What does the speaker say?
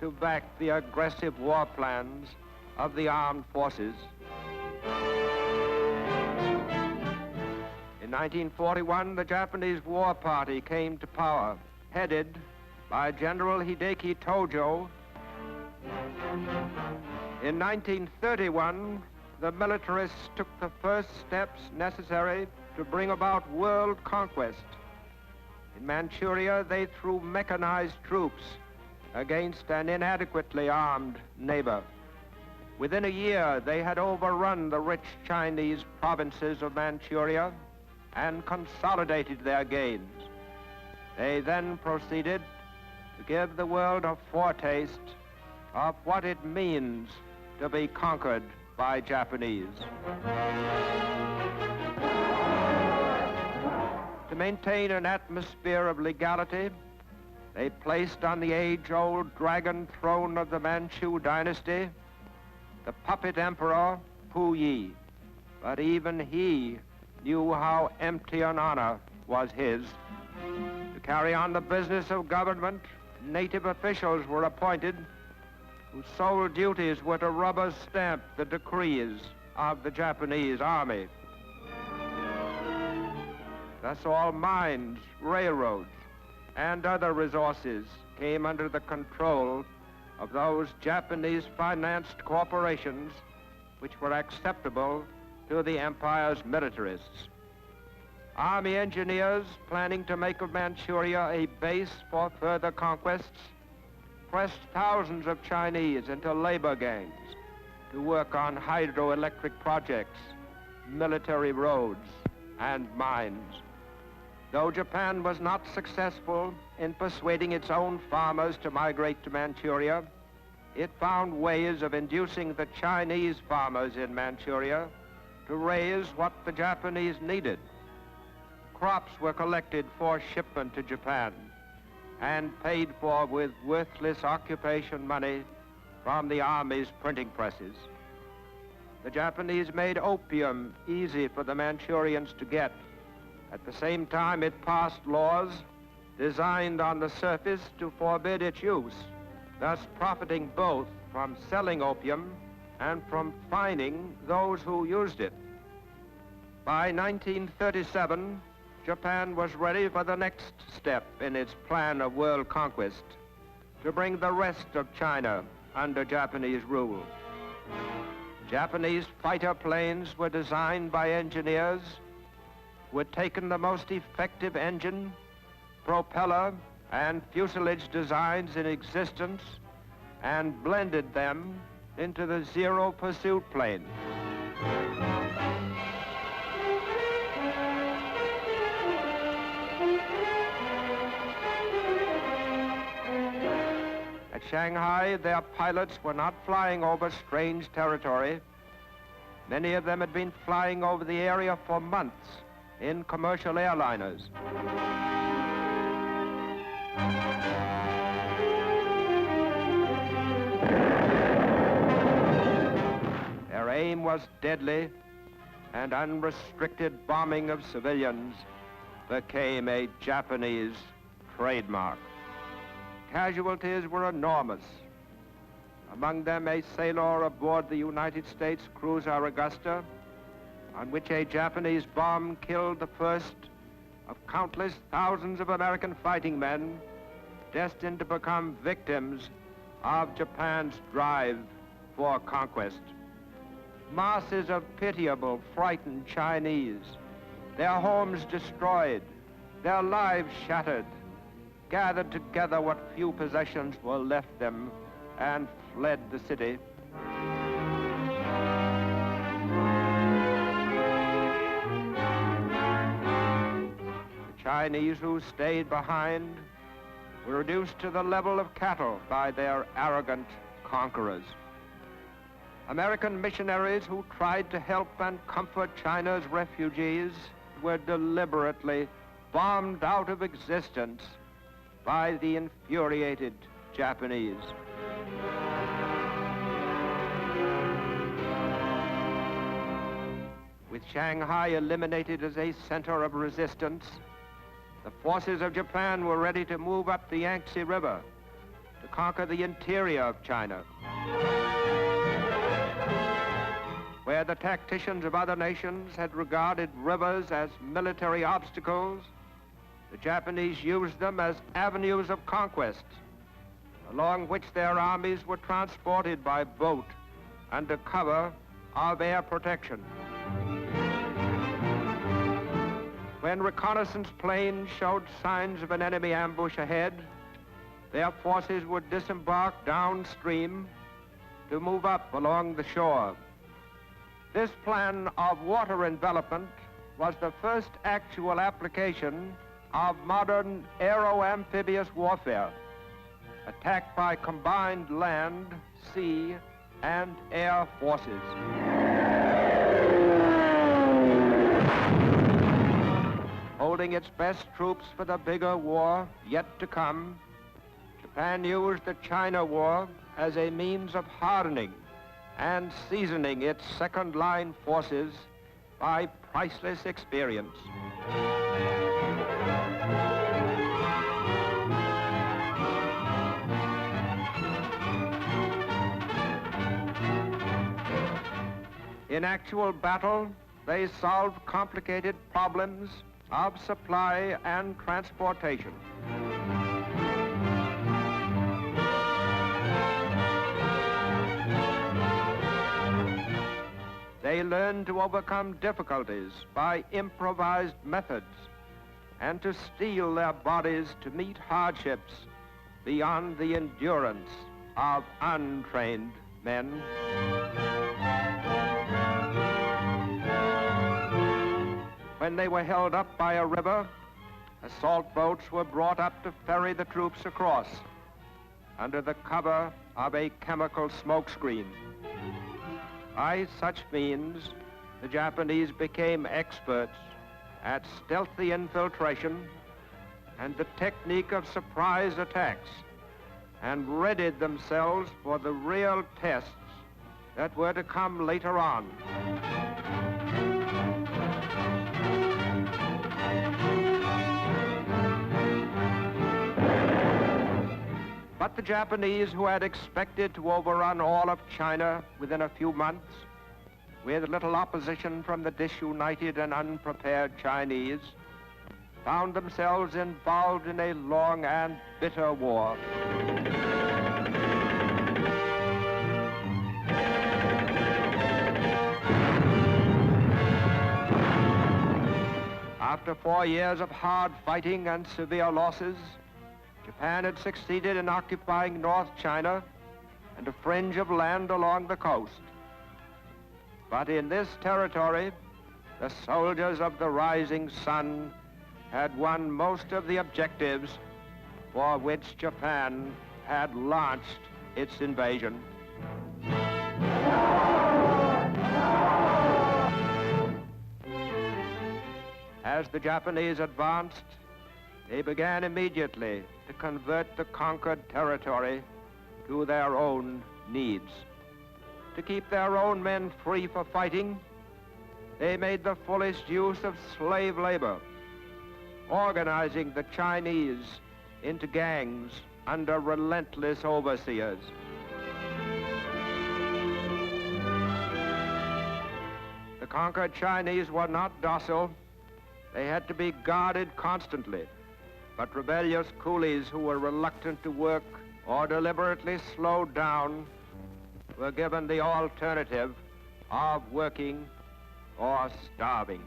to back the aggressive war plans of the armed forces. In 1941, the Japanese War Party came to power, headed by General Hideki Tojo. In 1931, the militarists took the first steps necessary to bring about world conquest. In Manchuria, they threw mechanized troops against an inadequately armed neighbor. Within a year, they had overrun the rich Chinese provinces of Manchuria and consolidated their gains. They then proceeded to give the world a foretaste of what it means to be conquered by Japanese. To maintain an atmosphere of legality, they placed on the age-old dragon throne of the Manchu dynasty the puppet emperor Puyi. But even he knew how empty an honor was his. To carry on the business of government, native officials were appointed whose sole duties were to rubber stamp the decrees of the Japanese army. Thus all mines, railroads, and other resources came under the control of those Japanese-financed corporations which were acceptable to the empire's militarists. Army engineers planning to make of Manchuria a base for further conquests pressed thousands of Chinese into labor gangs to work on hydroelectric projects, military roads, and mines. Though Japan was not successful in persuading its own farmers to migrate to Manchuria, it found ways of inducing the Chinese farmers in Manchuria to raise what the Japanese needed. Crops were collected for shipment to Japan and paid for with worthless occupation money from the army's printing presses. The Japanese made opium easy for the Manchurians to get. At the same time, it passed laws designed on the surface to forbid its use, thus profiting both from selling opium and from fining those who used it. By 1937, Japan was ready for the next step in its plan of world conquest, to bring the rest of China under Japanese rule. Japanese fighter planes were designed by engineers who had taken the most effective engine, propeller, and fuselage designs in existence and blended them into the Zero Pursuit plane. At Shanghai, their pilots were not flying over strange territory. Many of them had been flying over the area for months in commercial airliners. Their aim was deadly, and unrestricted bombing of civilians became a Japanese trademark. Casualties were enormous. Among them, a sailor aboard the United States cruiser Augusta, on which a Japanese bomb killed the first of countless thousands of American fighting men destined to become victims of Japan's drive for conquest. Masses of pitiable, frightened Chinese, their homes destroyed, their lives shattered, gathered together what few possessions were left them and fled the city. The Chinese who stayed behind were reduced to the level of cattle by their arrogant conquerors. American missionaries who tried to help and comfort China's refugees were deliberately bombed out of existence by the infuriated Japanese. With Shanghai eliminated as a center of resistance, the forces of Japan were ready to move up the Yangtze River to conquer the interior of China, where the tacticians of other nations had regarded rivers as military obstacles. The Japanese used them as avenues of conquest, along which their armies were transported by boat under cover of air protection. When reconnaissance planes showed signs of an enemy ambush ahead, their forces would disembark downstream to move up along the shore. This plan of water envelopment was the first actual application of modern aero-amphibious warfare, attack by combined land, sea, and air forces. Holding its best troops for the bigger war yet to come, Japan used the China War as a means of hardening and seasoning its second-line forces by priceless experience. In actual battle, they solved complicated problems of supply and transportation. They learned to overcome difficulties by improvised methods and to steel their bodies to meet hardships beyond the endurance of untrained men. When they were held up by a river, assault boats were brought up to ferry the troops across under the cover of a chemical smokescreen. By such means, the Japanese became experts at stealthy infiltration and the technique of surprise attacks, and readied themselves for the real tests that were to come later on. But the Japanese, who had expected to overrun all of China within a few months, with little opposition from the disunited and unprepared Chinese, found themselves involved in a long and bitter war. After 4 years of hard fighting and severe losses, Japan had succeeded in occupying North China and a fringe of land along the coast. But in this territory, the soldiers of the rising sun had won most of the objectives for which Japan had launched its invasion. As the Japanese advanced, they began immediately to convert the conquered territory to their own needs. To keep their own men free for fighting, they made the fullest use of slave labor, organizing the Chinese into gangs under relentless overseers. The conquered Chinese were not docile. They had to be guarded constantly. But rebellious coolies who were reluctant to work or deliberately slowed down were given the alternative of working or starving.